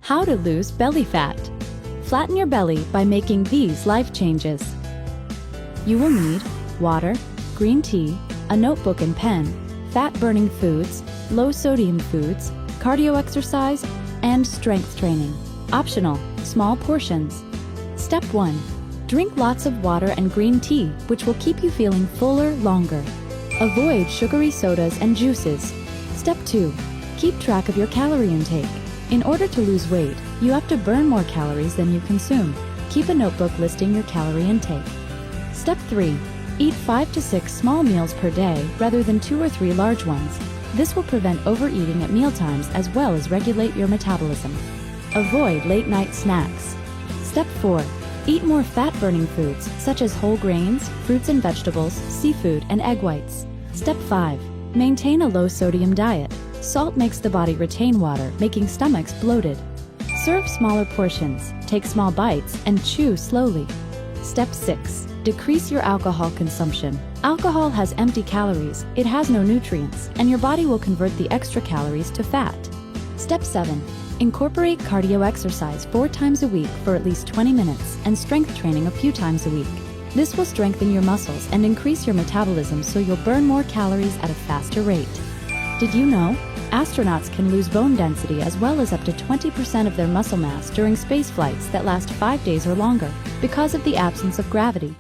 How to lose belly fat. Flatten your belly by making these life changes. You will need water, green tea, a notebook and pen, fat-burning foods, low-sodium foods, cardio exercise, and strength training. Optional, small portions. Step 1. Drink lots of water and green tea, which will keep you feeling fuller longer. Avoid sugary sodas and juices. Step 2. Keep track of your calorie intake. In order to lose weight, you have to burn more calories than you consume. Keep a notebook listing your calorie intake. Step 3. Eat 5 to 6 small meals per day rather than 2 or 3 large ones. This will prevent overeating at mealtimes as well as regulate your metabolism. Avoid late-night snacks. Step 4. Eat more fat-burning foods such as whole grains, fruits and vegetables, seafood, and egg whites. Step 5. Maintain a low-sodium diet. Salt makes the body retain water, making stomachs bloated. Serve smaller portions, take small bites, and chew slowly. Step 6. Decrease your alcohol consumption. Alcohol has empty calories, it has no nutrients, and your body will convert the extra calories to fat. Step 7. Incorporate cardio exercise 4 times a week for at least 20 minutes and strength training a few times a week. This will strengthen your muscles and increase your metabolism so you'll burn more calories at a faster rate. Did you know? Astronauts can lose bone density as well as up to 20% of their muscle mass during space flights that last 5 days or longer because of the absence of gravity.